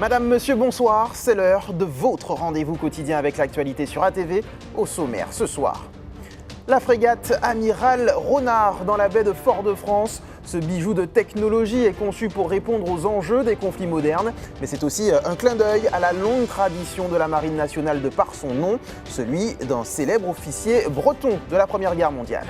Madame, monsieur, bonsoir, c'est l'heure de votre rendez-vous quotidien avec l'actualité sur ATV. Au sommaire ce soir, la frégate Amiral Renard dans la baie de Fort-de-France. Ce bijou de technologie est conçu pour répondre aux enjeux des conflits modernes, mais c'est aussi un clin d'œil à la longue tradition de la Marine nationale de par son nom, celui d'un célèbre officier breton de la Première Guerre mondiale.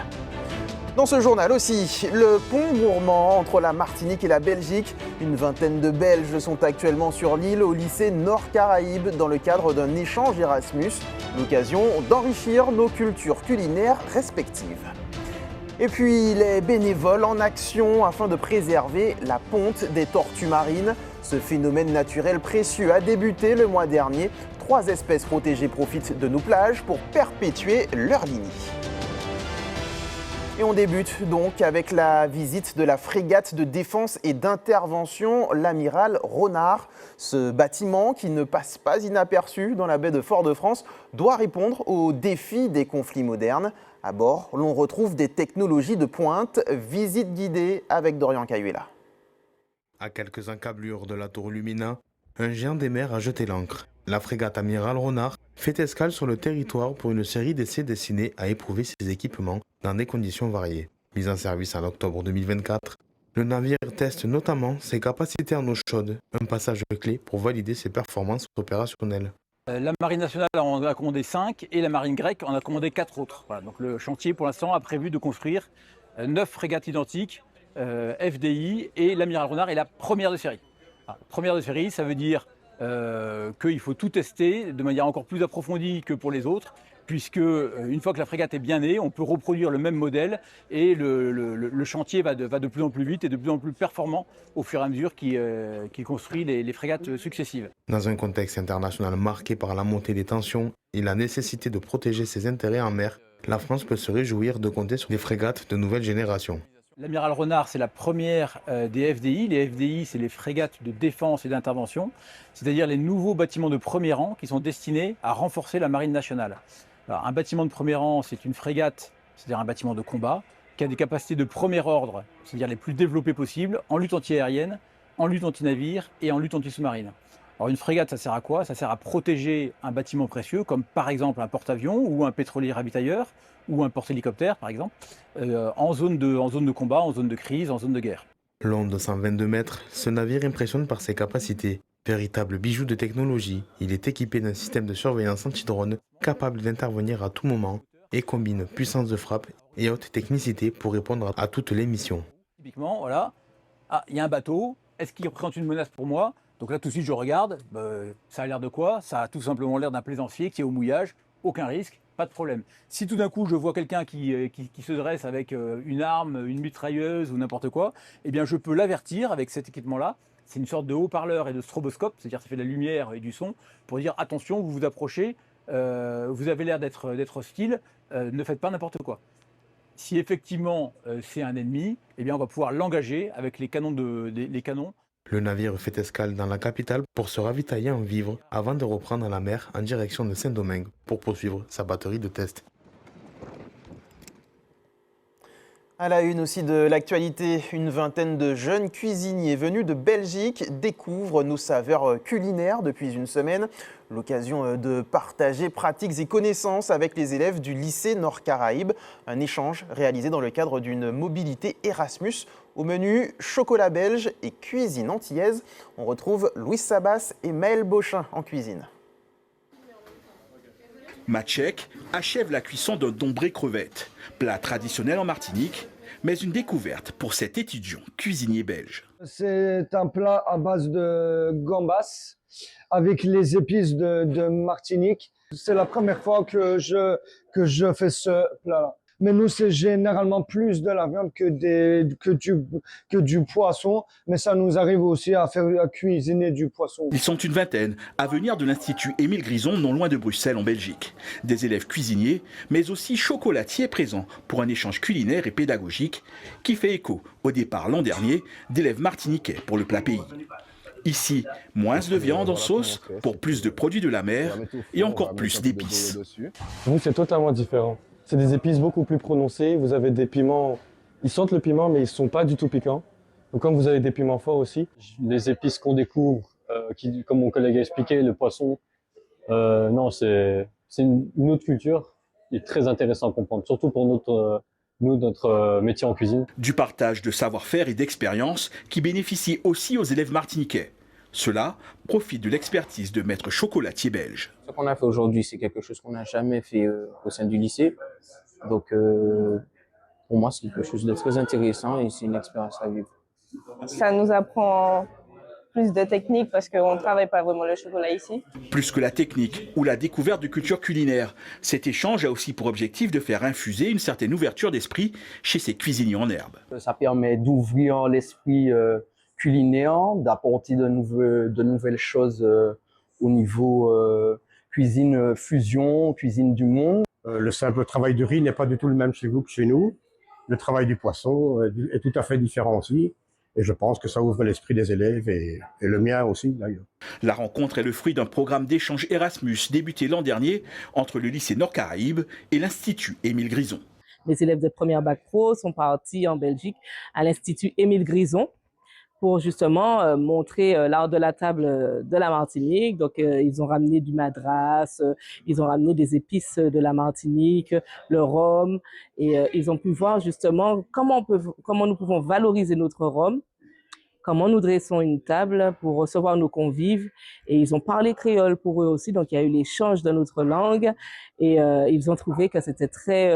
Dans ce journal aussi, le pont gourmand entre la Martinique et la Belgique. Une vingtaine de Belges sont actuellement sur l'île au lycée Nord-Caraïbes dans le cadre d'un échange Erasmus, l'occasion d'enrichir nos cultures culinaires respectives. Et puis les bénévoles en action afin de préserver la ponte des tortues marines. Ce phénomène naturel précieux a débuté le mois dernier. 3 espèces protégées profitent de nos plages pour perpétuer leur lignée. Et on débute donc avec la visite de la frégate de défense et d'intervention, l'Amiral Renard. Ce bâtiment, qui ne passe pas inaperçu dans la baie de Fort-de-France, doit répondre aux défis des conflits modernes. À bord, l'on retrouve des technologies de pointe. Visite guidée avec Dorian Cayuela. À quelques encablures de la tour Lumina, un géant des mers a jeté l'ancre. La frégate Amiral Renard fait escale sur le territoire pour une série d'essais destinés à éprouver ses équipements dans des conditions variées. Mis en service en octobre 2024, le navire teste notamment ses capacités en eau chaude, un passage clé pour valider ses performances opérationnelles. La Marine nationale en a commandé 5 et la Marine grecque en a commandé 4 autres. Voilà, donc le chantier pour l'instant a prévu de construire 9 frégates identiques, FDI, et l'Amiral Renard est la première de série. Alors, première de série, ça veut dire qu'il faut tout tester de manière encore plus approfondie que pour les autres, puisque une fois que la frégate est bien née, on peut reproduire le même modèle et le chantier va de plus en plus vite et de plus en plus performant au fur et à mesure qu'il construit les frégates successives. Dans un contexte international marqué par la montée des tensions et la nécessité de protéger ses intérêts en mer, la France peut se réjouir de compter sur des frégates de nouvelle génération. L'Amiral Renard, c'est la première des FDI. Les FDI, c'est les frégates de défense et d'intervention, c'est-à-dire les nouveaux bâtiments de premier rang qui sont destinés à renforcer la Marine nationale. Alors, un bâtiment de premier rang, c'est une frégate, c'est-à-dire un bâtiment de combat, qui a des capacités de premier ordre, c'est-à-dire les plus développées possibles, en lutte anti-aérienne, en lutte anti-navire et en lutte anti-sous-marine. Alors une frégate, ça sert à quoi? Ça sert à protéger un bâtiment précieux, comme par exemple un porte-avions ou un pétrolier ravitailleur, ou un porte-hélicoptère par exemple, en zone de combat, en zone de crise, en zone de guerre. Long de 122 mètres, ce navire impressionne par ses capacités. Véritable bijou de technologie, il est équipé d'un système de surveillance anti-drone capable d'intervenir à tout moment et combine puissance de frappe et haute technicité pour répondre à toutes les missions. Typiquement, voilà, il y a un bateau, est-ce qu'il représente une menace pour moi? Donc là tout de suite je regarde, ça a l'air de quoi? Ça a tout simplement l'air d'un plaisancier qui est au mouillage, aucun risque. Pas de problème. Si tout d'un coup je vois quelqu'un qui se dresse avec une arme, une mitrailleuse ou n'importe quoi, eh bien je peux l'avertir avec cet équipement-là. C'est une sorte de haut-parleur et de stroboscope, c'est-à-dire ça fait de la lumière et du son, pour dire attention, vous vous approchez, vous avez l'air d'être hostile, ne faites pas n'importe quoi. Si effectivement c'est un ennemi, eh bien on va pouvoir l'engager avec les canons. Le navire fait escale dans la capitale pour se ravitailler en vivres avant de reprendre la mer en direction de Saint-Domingue pour poursuivre sa batterie de tests. À la une aussi de l'actualité, une vingtaine de jeunes cuisiniers venus de Belgique découvrent nos saveurs culinaires depuis une semaine. L'occasion de partager pratiques et connaissances avec les élèves du lycée Nord-Caraïbes. Un échange réalisé dans le cadre d'une mobilité Erasmus. Au menu, chocolat belge et cuisine antillaise. On retrouve Louis Sabas et Maël Beauchin en cuisine. Maciek achève la cuisson d'un dombré crevette, plat traditionnel en Martinique, mais une découverte pour cet étudiant cuisinier belge. C'est un plat à base de gambas avec les épices de Martinique. C'est la première fois que je fais ce plat-là. Mais nous, c'est généralement plus de la viande que du poisson. Mais ça nous arrive aussi à cuisiner du poisson. Ils sont une vingtaine à venir de l'Institut Émile Grison, non loin de Bruxelles, en Belgique. Des élèves cuisiniers, mais aussi chocolatiers présents pour un échange culinaire et pédagogique qui fait écho au départ l'an dernier d'élèves martiniquais pour le plat pays. Ici, moins de viande en sauce pour plus de produits de la mer et encore plus d'épices. Nous, c'est totalement différent. C'est des épices beaucoup plus prononcées. Vous avez des piments, ils sentent le piment, mais ils ne sont pas du tout piquants. Donc comme vous avez des piments forts aussi, les épices qu'on découvre Comme mon collègue a expliqué, le poisson, non, c'est une autre culture qui est très intéressant à comprendre, surtout pour notre métier en cuisine. Du partage de savoir-faire et d'expérience qui bénéficie aussi aux élèves martiniquais. Cela profite de l'expertise de maîtres chocolatiers belges. Ce qu'on a fait aujourd'hui, c'est quelque chose qu'on n'a jamais fait au sein du lycée. Donc, pour moi, c'est quelque chose de très intéressant et c'est une expérience à vivre. Ça nous apprend plus de technique parce qu'on ne travaille pas vraiment le chocolat ici. Plus que la technique ou la découverte de culture culinaire, cet échange a aussi pour objectif de faire infuser une certaine ouverture d'esprit chez ces cuisiniers en herbe. Ça permet d'ouvrir l'esprit culinaire, d'apporter de nouvelles choses au niveau cuisine fusion, cuisine du monde. Le simple travail du riz n'est pas du tout le même chez vous que chez nous. Le travail du poisson est tout à fait différent aussi. Et je pense que ça ouvre l'esprit des élèves et le mien aussi d'ailleurs. La rencontre est le fruit d'un programme d'échange Erasmus débuté l'an dernier entre le lycée Nord-Caraïbes et l'Institut Émile Grison. Les élèves de première bac pro sont partis en Belgique à l'Institut Émile Grison pour justement montrer l'art de la table de la Martinique. Donc, ils ont ramené du madras, ils ont ramené des épices de la Martinique, le rhum, et ils ont pu voir justement comment nous pouvons valoriser notre rhum, comment nous dressons une table pour recevoir nos convives. Et ils ont parlé créole pour eux aussi, donc il y a eu l'échange de notre langue et ils ont trouvé que c'était très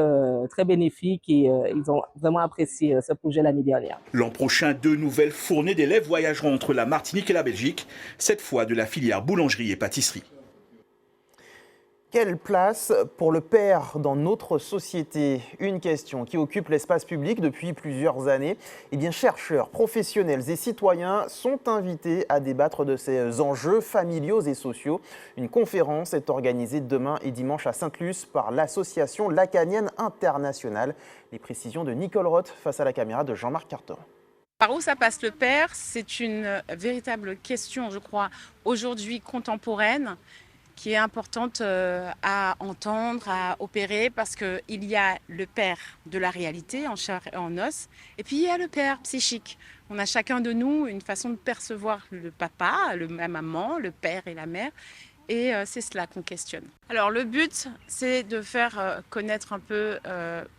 bénéfique et ils ont vraiment apprécié ce projet l'année dernière. L'an prochain, 2 nouvelles fournées d'élèves voyageront entre la Martinique et la Belgique, cette fois de la filière boulangerie et pâtisserie. Quelle place pour le père dans notre société? Une question qui occupe l'espace public depuis plusieurs années. Eh bien, chercheurs, professionnels et citoyens sont invités à débattre de ces enjeux familiaux et sociaux. Une conférence est organisée demain et dimanche à Sainte-Luce par l'association lacanienne internationale. Les précisions de Nicole Roth face à la caméra de Jean-Marc Carteron. Par où ça passe le père? C'est une véritable question, je crois, aujourd'hui contemporaine, qui est importante à entendre, à opérer, parce qu'il y a le père de la réalité en chair et en os, et puis il y a le père psychique. On a chacun de nous une façon de percevoir le papa, la maman, le père et la mère, et c'est cela qu'on questionne. Alors le but, c'est de faire connaître un peu,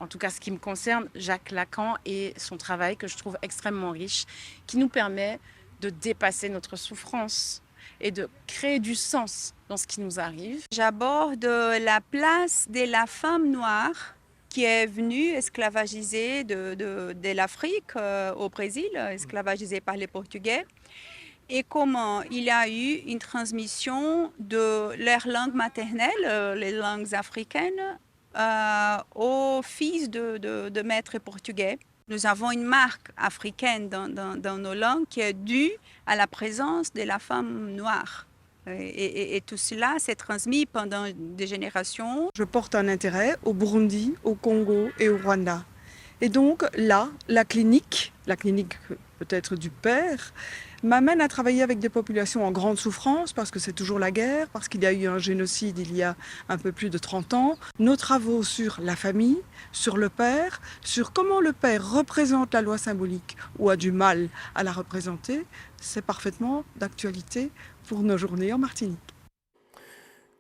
en tout cas ce qui me concerne, Jacques Lacan et son travail que je trouve extrêmement riche, qui nous permet de dépasser notre souffrance et de créer du sens dans ce qui nous arrive. J'aborde la place de la femme noire qui est venue esclavagisée de l'Afrique au Brésil, esclavagisée par les Portugais, et comment il y a eu une transmission de leur langue maternelle, les langues africaines, aux fils de maîtres portugais. Nous avons une marque africaine dans nos langues qui est due à la présence de la femme noire. Et tout cela s'est transmis pendant des générations. Je porte un intérêt au Burundi, au Congo et au Rwanda. Et donc là, la clinique peut-être du père, m'amène à travailler avec des populations en grande souffrance parce que c'est toujours la guerre, parce qu'il y a eu un génocide il y a un peu plus de 30 ans. Nos travaux sur la famille, sur le père, sur comment le père représente la loi symbolique ou a du mal à la représenter, c'est parfaitement d'actualité pour nos journées en Martinique.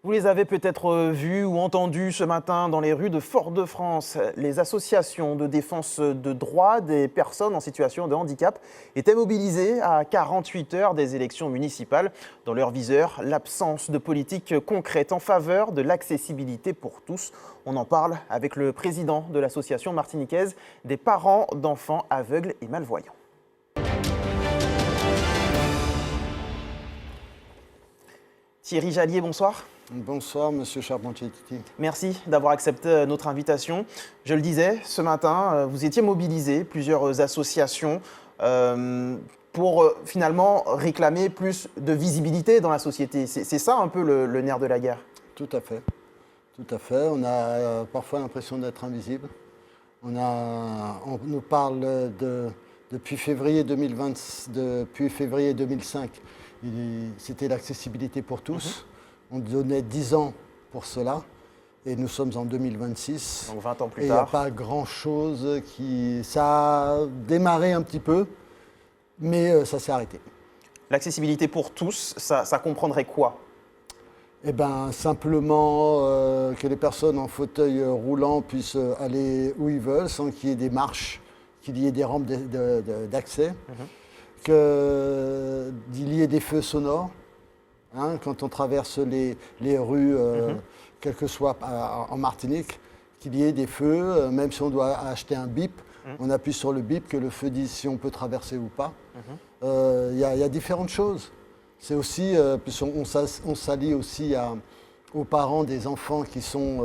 Vous les avez peut-être vus ou entendus ce matin dans les rues de Fort-de-France. Les associations de défense de droits des personnes en situation de handicap étaient mobilisées à 48 heures des élections municipales. Dans leur viseur, l'absence de politique concrète en faveur de l'accessibilité pour tous. On en parle avec le président de l'association martiniquaise des parents d'enfants aveugles et malvoyants. Thierry Jallier, bonsoir. Bonsoir, monsieur Charpentier. Merci d'avoir accepté notre invitation. Je le disais, ce matin, vous étiez mobilisés, plusieurs associations, pour finalement réclamer plus de visibilité dans la société. C'est ça un peu le nerf de la guerre. Tout à fait. Tout à fait. On a parfois l'impression d'être invisible. On nous parle depuis février 2020, depuis février 2005, c'était l'accessibilité pour tous. On donnait 10 ans pour cela et nous sommes en 2026. Donc 20 ans plus tard. Il n'y a pas grand-chose qui... Ça a démarré un petit peu, mais ça s'est arrêté. L'accessibilité pour tous, ça comprendrait quoi? Eh ben, simplement que les personnes en fauteuil roulant puissent aller où ils veulent sans qu'il y ait des marches, qu'il y ait des rampes d'accès, qu'il y ait des feux sonores. Hein, quand on traverse les rues, quel que soit en Martinique, qu'il y ait des feux, même si on doit acheter un bip, on appuie sur le bip, que le feu dit si on peut traverser ou pas. Il y a différentes choses. C'est aussi, on s'allie aussi aux parents des enfants qui sont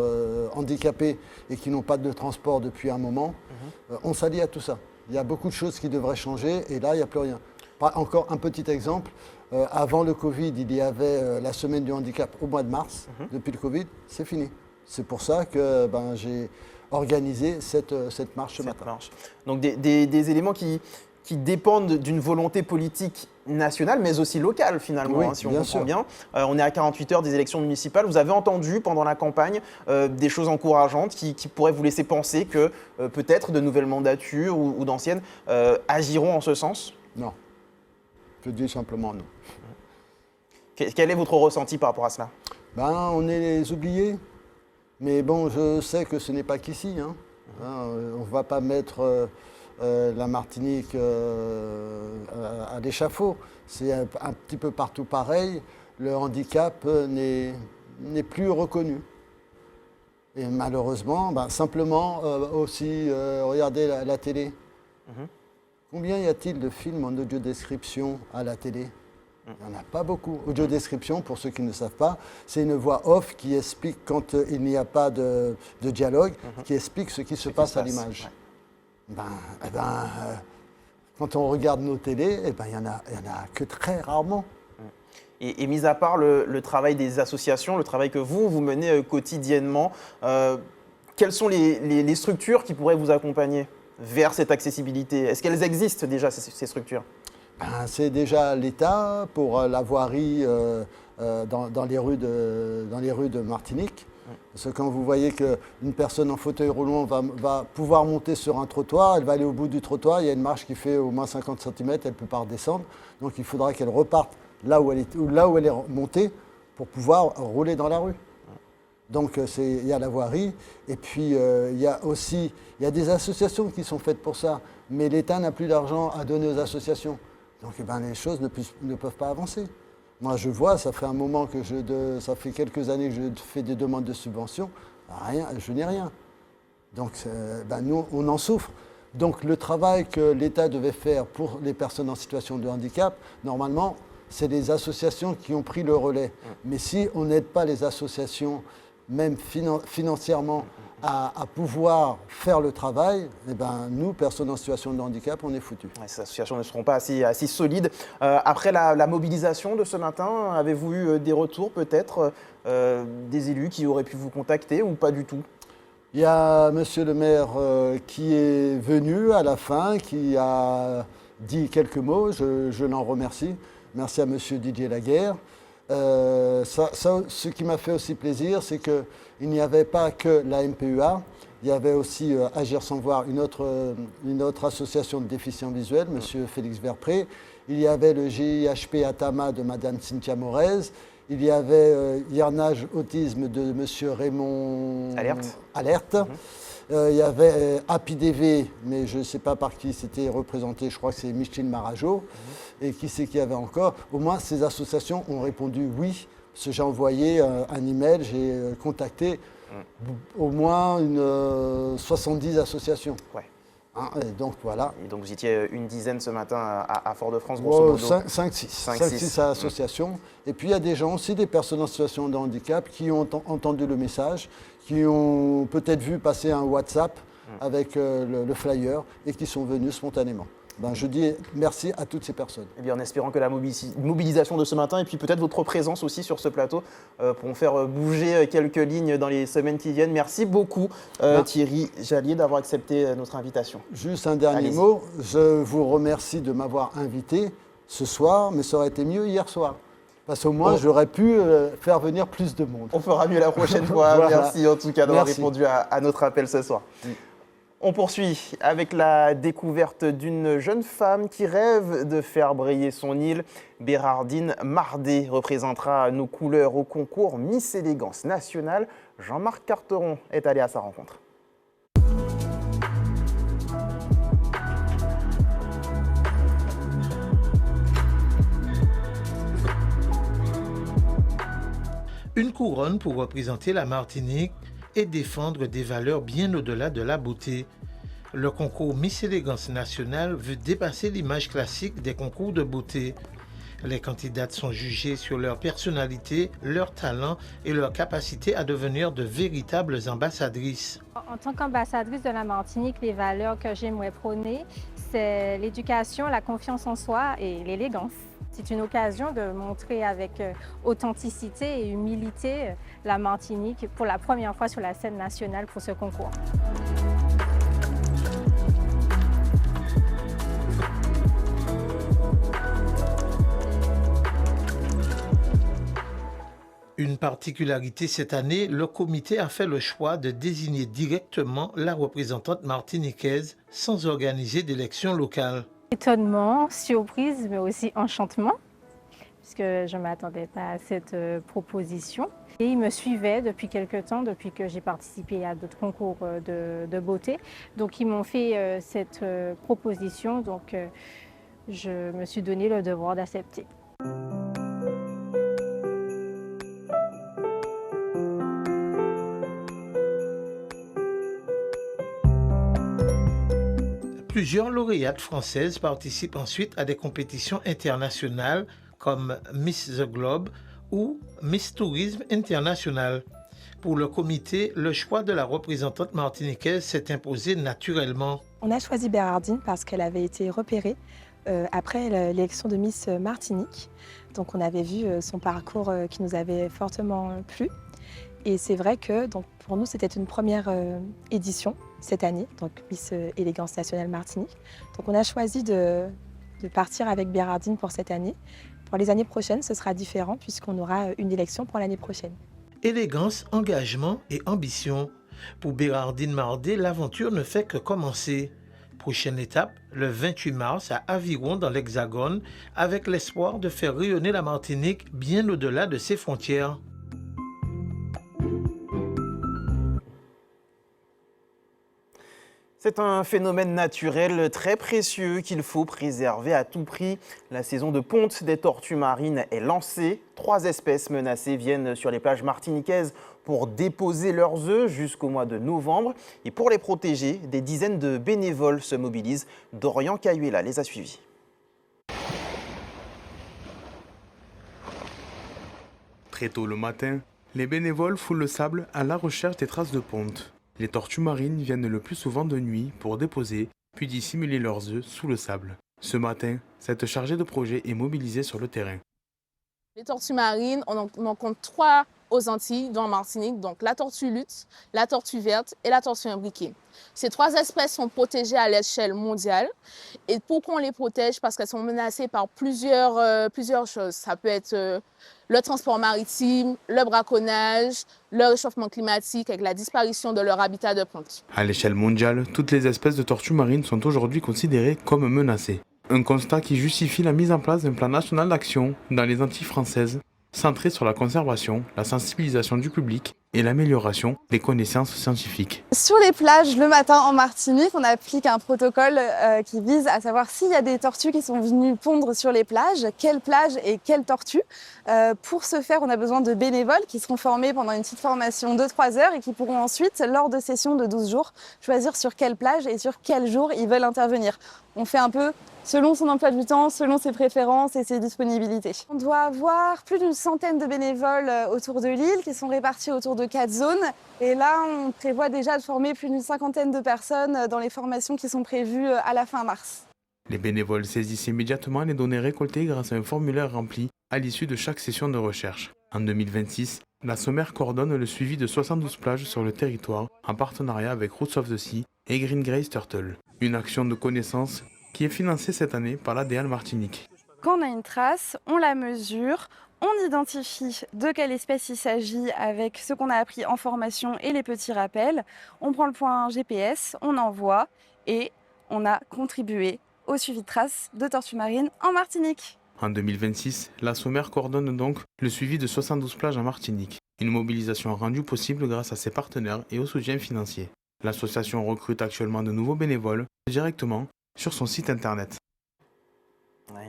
handicapés et qui n'ont pas de transport depuis un moment. On s'allie à tout ça. Il y a beaucoup de choses qui devraient changer et là, il n'y a plus rien. Encore un petit exemple. Avant le Covid, il y avait la semaine du handicap au mois de mars. Depuis le Covid, c'est fini. C'est pour ça que j'ai organisé cette marche ce matin. Donc des éléments qui dépendent d'une volonté politique nationale, mais aussi locale finalement, Oui, si on bien comprend sûr. bien. On est à 48 heures des élections municipales. Vous avez entendu pendant la campagne des choses encourageantes qui pourraient vous laisser penser que peut-être de nouvelles mandatures ou d'anciennes agiront en ce sens? Non. Je dis simplement non. Quel est votre ressenti par rapport à cela? On est les oubliés. Mais bon, je sais que ce n'est pas qu'ici. On ne va pas mettre la Martinique à l'échafaud. C'est un petit peu partout pareil. Le handicap n'est plus reconnu. Et malheureusement, simplement aussi, regardez la télé. Combien y a-t-il de films en audio-description à la télé? Il n'y en a pas beaucoup. Audio-description, pour ceux qui ne savent pas, c'est une voix off qui explique, quand il n'y a pas de dialogue, qui explique ce qui se passe à l'image. Quand on regarde nos télés, il n'y en a que très rarement. Et mis à part le travail des associations, le travail que vous menez quotidiennement, quelles sont les structures qui pourraient vous accompagner vers cette accessibilité? Est-ce qu'elles existent déjà, ces structures? C'est déjà l'État pour la voirie dans les rues de Martinique. Parce que quand vous voyez qu'une personne en fauteuil roulant va pouvoir monter sur un trottoir, elle va aller au bout du trottoir, il y a une marche qui fait au moins 50 cm, elle ne peut pas redescendre. Donc il faudra qu'elle reparte là où elle est montée pour pouvoir rouler dans la rue. Donc il y a la voirie et puis il y a des associations qui sont faites pour ça, mais l'État n'a plus d'argent à donner aux associations. Donc les choses ne peuvent pas avancer. Moi je vois, ça fait un moment que ça fait quelques années que je fais des demandes de subventions, rien, je n'ai rien. Donc nous on en souffre. Donc le travail que l'État devait faire pour les personnes en situation de handicap, normalement, c'est les associations qui ont pris le relais. Mais si on n'aide pas les associations, même financièrement, à pouvoir faire le travail, nous, personnes en situation de handicap, on est foutus. Ces associations ne seront pas assez solides. Après la mobilisation de ce matin, avez-vous eu des retours peut-être des élus qui auraient pu vous contacter ou pas du tout? Il y a monsieur le maire qui est venu à la fin, qui a dit quelques mots, je l'en remercie. Merci à monsieur Didier Laguerre. Ce qui m'a fait aussi plaisir, c'est qu'il n'y avait pas que la MPUA, il y avait aussi Agir sans voir, une autre association de déficients visuels, M. Félix Verpré. Il y avait le GIHP Atama de Mme Cynthia Morez. Il y avait Hiernages Autisme de M. Raymond Alerte. Il y avait APIDV, mais je ne sais pas par qui c'était représenté, je crois que c'est Micheline Marajo. Et qui c'est qu'il y avait encore? Au moins, ces associations ont répondu oui. Parce que j'ai envoyé un email, j'ai contacté au moins 70 associations. Ouais. Et donc voilà. Et donc vous étiez une dizaine ce matin à Fort-de-France, grosso modo. 5-6 associations. Et puis il y a des gens aussi, des personnes en situation de handicap, qui ont entendu le message, qui ont peut-être vu passer un WhatsApp avec le flyer et qui sont venus spontanément. Je dis merci à toutes ces personnes. Eh bien, en espérant que la mobilisation de ce matin et puis peut-être votre présence aussi sur ce plateau pourront faire bouger quelques lignes dans les semaines qui viennent. Merci beaucoup Thierry Jallier d'avoir accepté notre invitation. Juste un dernier mot, je vous remercie de m'avoir invité ce soir, mais ça aurait été mieux hier soir. Parce qu'au moins, j'aurais pu faire venir plus de monde. On fera mieux la prochaine fois. Voilà. Merci en tout cas d'avoir répondu à notre appel ce soir. On poursuit avec la découverte d'une jeune femme qui rêve de faire briller son île. Bérardine Mardet représentera nos couleurs au concours Miss Élégance Nationale. Jean-Marc Carteron est allé à sa rencontre. Une couronne pour représenter la Martinique et défendre des valeurs bien au-delà de la beauté. Le concours Miss Élégance Nationale veut dépasser l'image classique des concours de beauté. Les candidates sont jugées sur leur personnalité, leur talent et leur capacité à devenir de véritables ambassadrices. En tant qu'ambassadrice de la Martinique, les valeurs que j'aimerais prôner, c'est l'éducation, la confiance en soi et l'élégance. C'est une occasion de montrer avec authenticité et humilité la Martinique pour la première fois sur la scène nationale pour ce concours. Une particularité cette année, le comité a fait le choix de désigner directement la représentante martiniquaise sans organiser d'élections locales. Étonnement, surprise, mais aussi enchantement, puisque je ne m'attendais pas à cette proposition. Et ils me suivaient depuis quelques temps, depuis que j'ai participé à d'autres concours de beauté. Donc ils m'ont fait cette proposition, donc je me suis donné le devoir d'accepter. Plusieurs lauréates françaises participent ensuite à des compétitions internationales comme Miss The Globe ou Miss Tourisme International. Pour le comité, le choix de la représentante martiniquaise s'est imposé naturellement. On a choisi Bérardine parce qu'elle avait été repérée après l'élection de Miss Martinique. Donc on avait vu son parcours qui nous avait fortement plu. Et c'est vrai que donc, pour nous, c'était une première édition cette année, donc Miss Élégance Nationale Martinique. Donc on a choisi de partir avec Bérardine pour cette année. Pour les années prochaines, ce sera différent puisqu'on aura une élection pour l'année prochaine. Élégance, engagement et ambition. Pour Bérardine Mardet, l'aventure ne fait que commencer. Prochaine étape, le 28 mars à Aviron dans l'Hexagone, avec l'espoir de faire rayonner la Martinique bien au-delà de ses frontières. C'est un phénomène naturel très précieux qu'il faut préserver à tout prix. La saison de ponte des tortues marines est lancée. 3 espèces menacées viennent sur les plages martiniquaises pour déposer leurs œufs jusqu'au mois de novembre. Et pour les protéger, des dizaines de bénévoles se mobilisent. Dorian Cayuela les a suivis. Très tôt le matin, les bénévoles foulent le sable à la recherche des traces de ponte. Les tortues marines viennent le plus souvent de nuit pour déposer, puis dissimuler leurs œufs sous le sable. Ce matin, cette chargée de projet est mobilisée sur le terrain. Les tortues marines, on en compte 3 aux Antilles, dont en Martinique, donc la tortue lutte, la tortue verte et la tortue imbriquée. Ces 3 espèces sont protégées à l'échelle mondiale. Et pourquoi on les protège? Parce qu'elles sont menacées par plusieurs choses. Ça peut être le transport maritime, le braconnage, le réchauffement climatique avec la disparition de leur habitat de ponte. À l'échelle mondiale, toutes les espèces de tortues marines sont aujourd'hui considérées comme menacées. Un constat qui justifie la mise en place d'un plan national d'action dans les Antilles françaises, centré sur la conservation, la sensibilisation du public et l'amélioration des connaissances scientifiques. Sur les plages, le matin en Martinique, on applique un protocole qui vise à savoir s'il y a des tortues qui sont venues pondre sur les plages, quelles plages et quelles tortues. Pour ce faire, on a besoin de bénévoles qui seront formés pendant une petite formation de 3 heures et qui pourront ensuite, lors de sessions de 12 jours, choisir sur quelle plage et sur quel jour ils veulent intervenir. On fait un peu selon son emploi du temps, selon ses préférences et ses disponibilités. On doit avoir plus d'une centaine de bénévoles autour de l'île qui sont répartis autour de 4 zones. Et là, on prévoit déjà de former plus d'une 50aine de personnes dans les formations qui sont prévues à la fin mars. Les bénévoles saisissent immédiatement les données récoltées grâce à un formulaire rempli à l'issue de chaque session de recherche. En 2026, la Sommer coordonne le suivi de 72 plages sur le territoire en partenariat avec Roots of the Sea et Green Grace Turtle. Une action de connaissance qui est financée cette année par l'ADL Martinique. Quand on a une trace, on la mesure, On identifie de quelle espèce il s'agit avec ce qu'on a appris en formation et les petits rappels. On prend le point GPS, on envoie et on a contribué au suivi de traces de tortues marines en Martinique. En 2026, la SOMER coordonne donc le suivi de 72 plages en Martinique. Une mobilisation rendue possible grâce à ses partenaires et au soutien financier. L'association recrute actuellement de nouveaux bénévoles directement sur son site internet.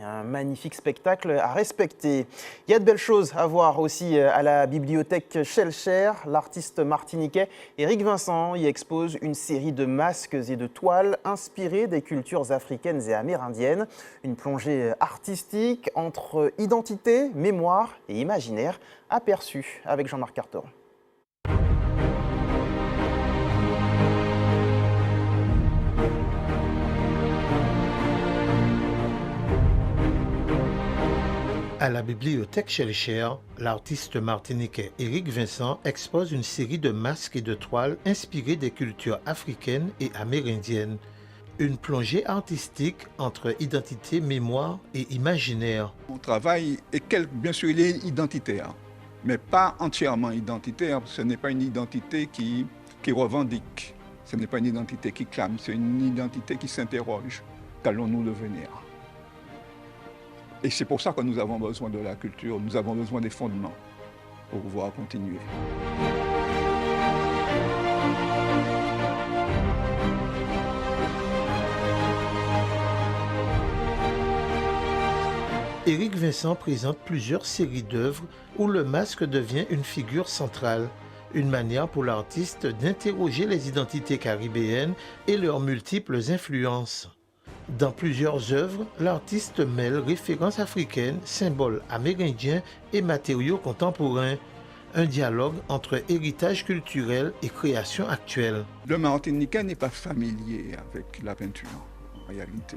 Un magnifique spectacle à respecter. Il y a de belles choses à voir aussi à la bibliothèque Schellcher. L'artiste martiniquais Éric Vincent y expose une série de masques et de toiles inspirées des cultures africaines et amérindiennes. Une plongée artistique entre identité, mémoire et imaginaire aperçue avec Jean-Marc Carteron. À la bibliothèque Schellcher, l'artiste martiniquais Éric Vincent expose une série de masques et de toiles inspirées des cultures africaines et amérindiennes. Une plongée artistique entre identité, mémoire et imaginaire. Mon travail est bien sûr il est identitaire, mais pas entièrement identitaire. Ce n'est pas une identité qui revendique, ce n'est pas une identité qui clame, c'est une identité qui s'interroge. Qu'allons-nous devenir ? Et c'est pour ça que nous avons besoin de la culture, nous avons besoin des fondements pour pouvoir continuer. Éric Vincent présente plusieurs séries d'œuvres où le masque devient une figure centrale. Une manière pour l'artiste d'interroger les identités caribéennes et leurs multiples influences. Dans plusieurs œuvres, l'artiste mêle références africaines, symboles amérindiens et matériaux contemporains. Un dialogue entre héritage culturel et création actuelle. Le Martiniquais n'est pas familier avec la peinture, en réalité.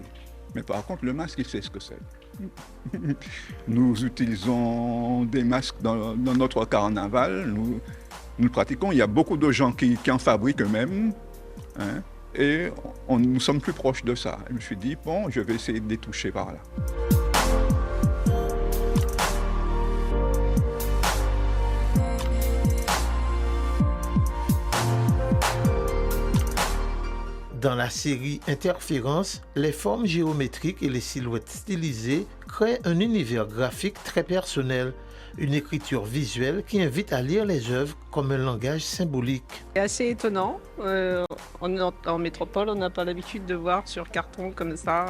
Mais par contre, le masque, il sait ce que c'est. Nous utilisons des masques dans notre carnaval. Nous le pratiquons. Il y a beaucoup de gens qui en fabriquent eux-mêmes. Hein. Et nous sommes plus proches de ça. Je me suis dit, bon, je vais essayer de les toucher par là. Dans la série Interférences, les formes géométriques et les silhouettes stylisées créent un univers graphique très personnel. Une écriture visuelle qui invite à lire les œuvres comme un langage symbolique. C'est assez étonnant. En métropole, on n'a pas l'habitude de voir sur carton comme ça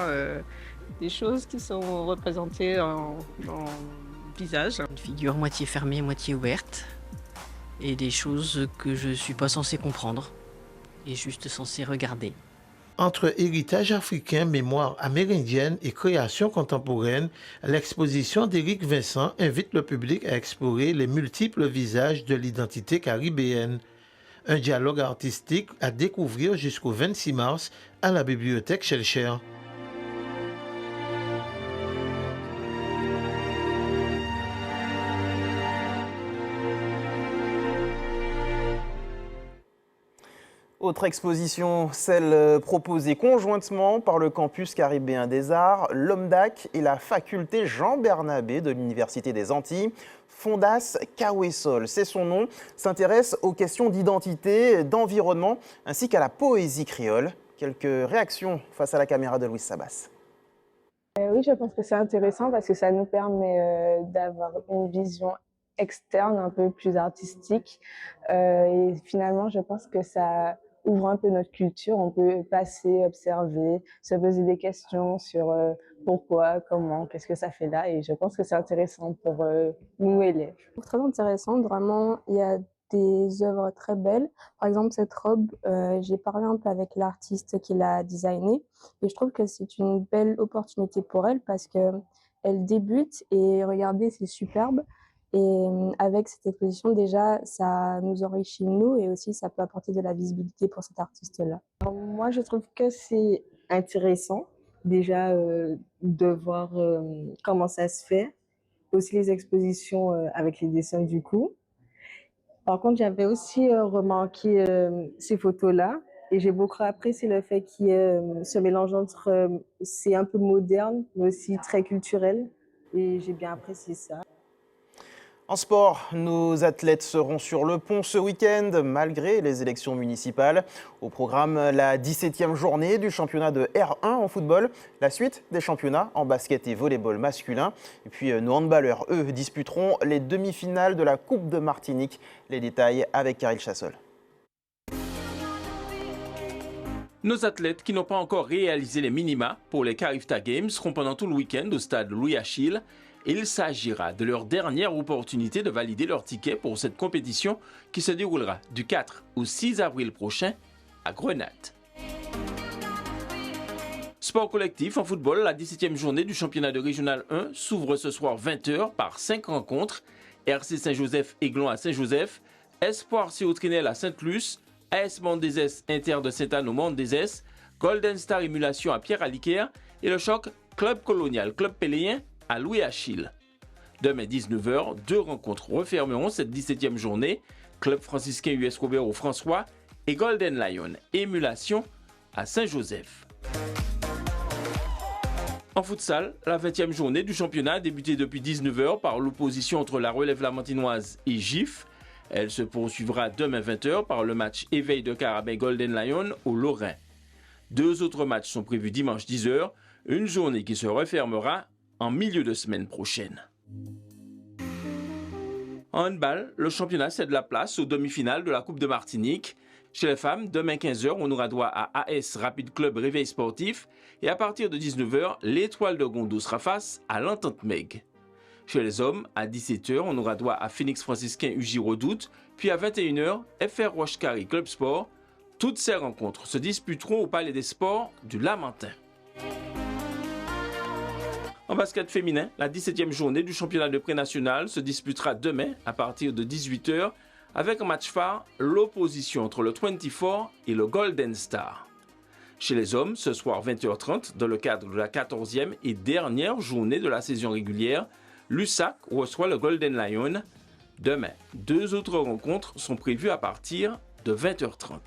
des choses qui sont représentées en visage. Une figure moitié fermée, moitié ouverte. Et des choses que je ne suis pas censée comprendre. Et juste censée regarder. Entre héritage africain, mémoire amérindienne et création contemporaine, l'exposition d'Éric Vincent invite le public à explorer les multiples visages de l'identité caribéenne. Un dialogue artistique à découvrir jusqu'au 26 mars à la bibliothèque Schellcher. Autre exposition, celle proposée conjointement par le campus caribéen des Arts, l'OMDAC et la faculté Jean Bernabé de l'Université des Antilles. Fondas Kawesol, c'est son nom, s'intéresse aux questions d'identité, d'environnement ainsi qu'à la poésie créole. Quelques réactions face à la caméra de Louise Sabas. Oui, je pense que c'est intéressant parce que ça nous permet d'avoir une vision externe, un peu plus artistique. Et finalement, je pense que ça ouvre un peu notre culture. On peut passer, observer, se poser des questions sur pourquoi, comment, qu'est-ce que ça fait là. Et je pense que c'est intéressant pour nous élèves. Très intéressant, vraiment, il y a des œuvres très belles. Par exemple, cette robe, j'ai parlé un peu avec l'artiste qui l'a designée et je trouve que c'est une belle opportunité pour elle parce qu'elle débute et regardez, c'est superbe. Et avec cette exposition, déjà, ça nous enrichit nous et aussi ça peut apporter de la visibilité pour cet artiste-là. Moi, je trouve que c'est intéressant déjà de voir comment ça se fait, aussi les expositions avec les dessins du coup. Par contre, j'avais aussi remarqué ces photos-là et j'ai beaucoup apprécié le fait qu'il y ait ce mélange entre c'est un peu moderne mais aussi très culturel et j'ai bien apprécié ça. En sport, nos athlètes seront sur le pont ce week-end, malgré les élections municipales. Au programme, la 17e journée du championnat de R1 en football, la suite des championnats en basket et volley-ball masculin. Et puis nos handballeurs, eux, disputeront les demi-finales de la Coupe de Martinique. Les détails avec Karil Chassol. Nos athlètes qui n'ont pas encore réalisé les minima pour les Carifta Games seront pendant tout le week-end au stade Louis-Achille. Il s'agira de leur dernière opportunité de valider leur ticket pour cette compétition qui se déroulera du 4 au 6 avril prochain à Grenade. Sport collectif en football, la 17e journée du championnat de Régional 1 s'ouvre ce soir 20h par 5 rencontres. RC Saint-Joseph-Aiglon à Saint-Joseph, Espoir Céautrinel à Sainte-Luce, AS Mont-des-Esses Inter de Sainte-Anne au Mont-des-Esses, Golden Star Émulation à Pierre-Aliquer et le choc Club Colonial Club Péléen à Louis-Achille. Demain 19h, 2 rencontres refermeront cette 17e journée. Club franciscain US Robert au François et Golden Lion Émulation à Saint-Joseph. En futsal, la 20e journée du championnat a débuté depuis 19h par l'opposition entre la Relève Lamantinoise et GIF. Elle se poursuivra demain 20h par le match Éveil de Carabin Golden Lion au Lorrain. 2 autres matchs sont prévus dimanche 10h, une journée qui se refermera en milieu de semaine prochaine. En handball, le championnat cède la place aux demi-finales de la Coupe de Martinique. Chez les femmes, demain 15h, on aura droit à AS Rapid Club Réveil Sportif et à partir de 19h, l'Étoile de Gondo sera face à l'Entente Meg. Chez les hommes, à 17h, on aura droit à Phoenix Franciscain UJ Redoute, puis à 21h, FR Roche-Carré Club Sport. Toutes ces rencontres se disputeront au Palais des Sports du Lamentin. En basket féminin, la 17e journée du championnat de pré-national se disputera demain à partir de 18h avec un match phare, l'opposition entre le 24 et le Golden Star. Chez les hommes, ce soir 20h30, dans le cadre de la 14e et dernière journée de la saison régulière, l'USAC reçoit le Golden Lion. Demain, 2 autres rencontres sont prévues à partir de 20h30.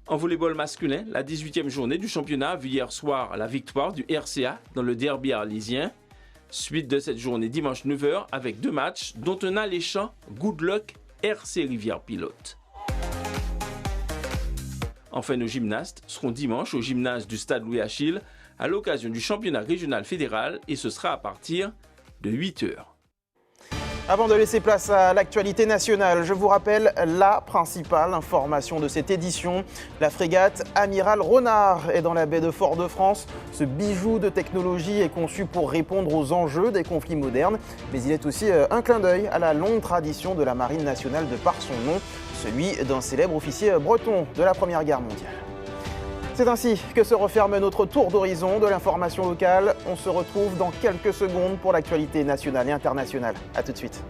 En volleyball masculin, la 18e journée du championnat a vu hier soir la victoire du RCA dans le derby arlésien. Suite de cette journée dimanche 9h avec 2 matchs, dont un alléchant Good Luck RC Rivière-Pilote. Enfin, nos gymnastes seront dimanche au gymnase du stade Louis-Achille à l'occasion du championnat régional fédéral et ce sera à partir de 8h. Avant de laisser place à l'actualité nationale, je vous rappelle la principale information de cette édition. La frégate Amiral Renard est dans la baie de Fort-de-France. Ce bijou de technologie est conçu pour répondre aux enjeux des conflits modernes, mais il est aussi un clin d'œil à la longue tradition de la Marine nationale de par son nom, celui d'un célèbre officier breton de la Première Guerre mondiale. C'est ainsi que se referme notre tour d'horizon de l'information locale. On se retrouve dans quelques secondes pour l'actualité nationale et internationale. A tout de suite.